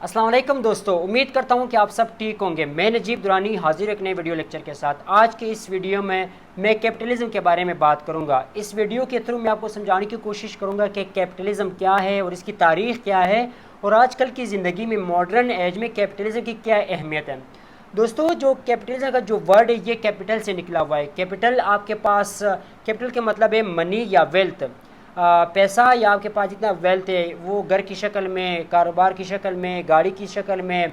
السلام علیکم دوستو، امید کرتا ہوں کہ آپ سب ٹھیک ہوں گے۔ میں نجیب درانی حاضر ایک نئے ویڈیو لیکچر کے ساتھ۔ آج کے اس ویڈیو میں کیپٹلزم کے بارے میں بات کروں گا۔ اس ویڈیو کے تھرو میں آپ کو سمجھانے کی کوشش کروں گا کہ کیپٹلزم کیا ہے اور اس کی تاریخ کیا ہے، اور آج کل کی زندگی میں ماڈرن ایج میں کیپٹلزم کی کیا اہمیت ہے۔ دوستو، جو کیپٹلزم کا جو ورڈ ہے یہ کیپٹل سے نکلا ہوا ہے۔ کیپٹل آپ کے پاس، کیپٹل کے مطلب ہے منی یا ویلتھ، پیسہ، یا آپ کے پاس جتنا ویلتھ ہے وہ گھر کی شکل میں، کاروبار کی شکل میں، گاڑی کی شکل میں،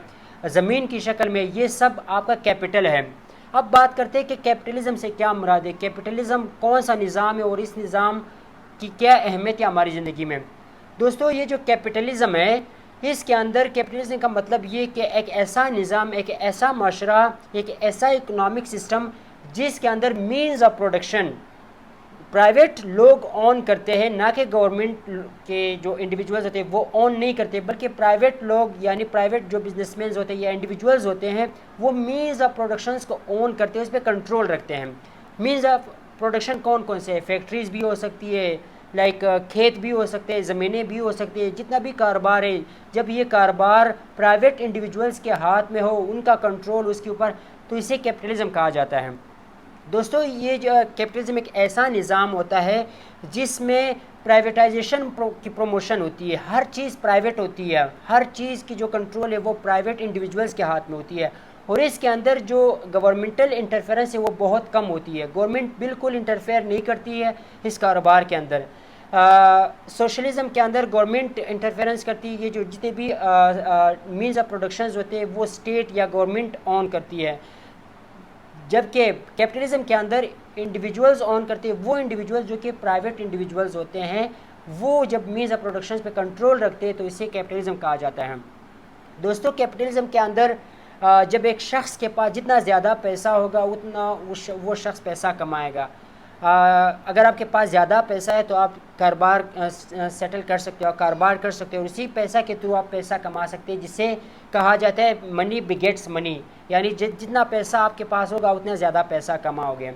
زمین کی شکل میں، یہ سب آپ کا کیپٹل ہے۔ اب بات کرتے ہیں کہ کیپٹلزم سے کیا مراد ہے، کیپٹلزم کون سا نظام ہے اور اس نظام کی کیا اہمیت ہے ہماری زندگی میں۔ دوستو، یہ جو کیپٹلزم ہے، اس کے اندر کیپٹلزم کا مطلب یہ کہ ایک ایسا نظام، ایک ایسا معاشرہ، ایک ایسا اکنامک سسٹم جس کے اندر مینز آف پروڈکشن پرائیویٹ لوگ اون کرتے ہیں، نہ کہ گورنمنٹ کے جو انڈیویجولز ہوتے ہیں وہ اون نہیں کرتے، بلکہ پرائیویٹ لوگ یعنی پرائیویٹ جو بزنس مینز ہوتے ہیں یا انڈیویجولز ہوتے ہیں وہ مینز آف پروڈکشنز کو اون کرتے ہیں، اس پہ کنٹرول رکھتے ہیں۔ مینز آف پروڈکشن کون کون سے ہیں؟ فیکٹریز بھی ہو سکتی ہے، لائک کھیت بھی ہو سکتے ہیں، زمینیں بھی ہو سکتی ہیں، جتنا بھی کاروبار ہے، جب یہ کاروبار پرائیویٹ انڈیویجولز کے ہاتھ میں ہو، ان کا کنٹرول اس کے اوپر، تو اسے کیپٹلزم کہا جاتا ہے۔ دوستو، یہ جو کیپٹلزم ایک ایسا نظام ہوتا ہے جس میں پرائیویٹائزیشن کی پروموشن ہوتی ہے، ہر چیز پرائیویٹ ہوتی ہے، ہر چیز کی جو کنٹرول ہے وہ پرائیویٹ انڈیویجولز کے ہاتھ میں ہوتی ہے، اور اس کے اندر جو گورنمنٹل انٹرفیرنس ہے وہ بہت کم ہوتی ہے۔ گورنمنٹ بالکل انٹرفیئر نہیں کرتی ہے اس کاروبار کے اندر۔ سوشلزم کے اندر گورنمنٹ انٹرفیرنس کرتی ہے، یہ جو جتنے بھی مینز آف پروڈکشنز ہوتے ہیں وہ اسٹیٹ یا گورنمنٹ آن کرتی ہے، جبکہ کیپٹلزم کے اندر انڈیویجولز آن کرتے ہیں، وہ انڈیویجولز جو کہ پرائیویٹ انڈیویجولز ہوتے ہیں، وہ جب مینز آف پروڈکشنز پہ کنٹرول رکھتے ہیں تو اسے کیپٹلزم کہا جاتا ہے۔ دوستو، کیپٹلزم کے اندر جب ایک شخص کے پاس جتنا زیادہ پیسہ ہوگا اتنا وہ شخص پیسہ کمائے گا۔ اگر آپ کے پاس زیادہ پیسہ ہے تو آپ کاروبار سیٹل کر سکتے ہو، کاروبار کر سکتے ہو، اور اسی پیسہ کے تھرو آپ پیسہ کما سکتے ہیں، جسے کہا جاتا ہے منی بگیٹس منی، یعنی جتنا پیسہ آپ کے پاس ہوگا اتنا زیادہ پیسہ کماؤ گے۔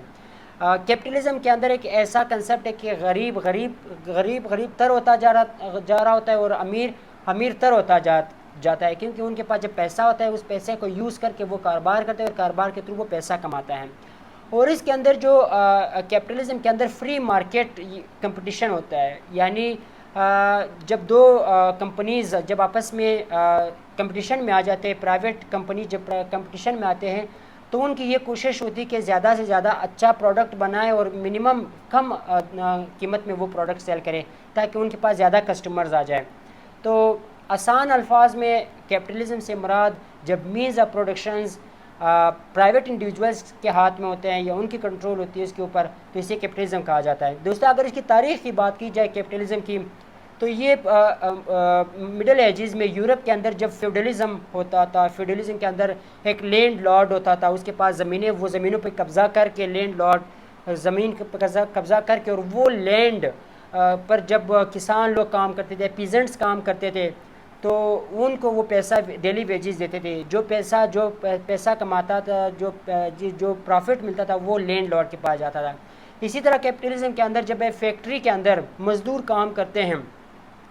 کیپٹلزم کے اندر ایک ایسا کنسیپٹ ہے کہ غریب تر ہوتا جا رہا ہوتا ہے، اور امیر تر ہوتا جاتا ہے، کیونکہ ان کے پاس جب پیسہ ہوتا ہے اس پیسے کو یوز کر کے وہ کاروبار کرتے ہیں اور کاروبار کے تھرو وہ پیسہ کماتا ہے۔ اور اس کے اندر جو کیپٹلزم کے اندر فری مارکیٹ کمپٹیشن ہوتا ہے، یعنی جب دو کمپنیز جب آپس میں کمپٹیشن میں آ جاتے ہیں، پرائیویٹ کمپنی جب کمپٹیشن میں آتے ہیں تو ان کی یہ کوشش ہوتی ہے کہ زیادہ سے زیادہ اچھا پروڈکٹ بنائیں اور منیمم کم قیمت میں وہ پروڈکٹ سیل کریں تاکہ ان کے پاس زیادہ کسٹمرز آ جائیں۔ تو آسان الفاظ میں کیپٹلزم سے مراد جب means of productions private individuals کے ہاتھ میں ہوتے ہیں یا ان کی کنٹرول ہوتی ہے اس کے اوپر، تو اسے کیپٹلزم کہا جاتا ہے۔ دوستو، اگر اس کی تاریخ کی بات کی جائے کیپٹلزم کی، تو یہ مڈل ایجز میں یورپ کے اندر جب فیوڈلزم ہوتا تھا، فیوڈلزم کے اندر ایک لینڈ لارڈ ہوتا تھا، اس کے پاس زمینیں، وہ زمینوں پہ قبضہ کر کے لینڈ لارڈ زمین پہ قبضہ کر کے، اور وہ لینڈ پر جب کسان لوگ کام کرتے تھے، پیزنٹس کام کرتے تھے، تو ان کو وہ پیسہ ڈیلی ویجز دیتے تھے، جو پیسہ کماتا تھا، جو پروفٹ ملتا تھا وہ لینڈ لارڈ کے پاس جاتا تھا۔ اسی طرح کیپٹلزم کے اندر جب ایک فیکٹری کے اندر مزدور کام کرتے ہیں،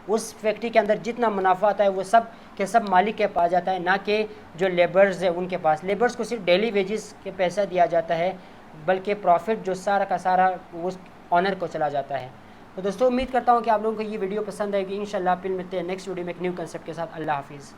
اس فیکٹری کے اندر جتنا منافع آتا ہے وہ سب کے سب مالک کے پاس جاتا ہے، نہ کہ جو لیبرز ہیں ان کے پاس۔ لیبرز کو صرف ڈیلی ویجز کے پیسہ دیا جاتا ہے، بلکہ پروفٹ جو سارا کا سارا اس آنر کو چلا جاتا ہے۔ تو دوستو، امید کرتا ہوں کہ آپ لوگوں کو یہ ویڈیو پسند آئے گی۔ انشاءاللہ پھر ملتے ہیں نیکسٹ ویڈیو میں ایک نیو کنسیپٹ کے ساتھ۔ اللہ حافظ۔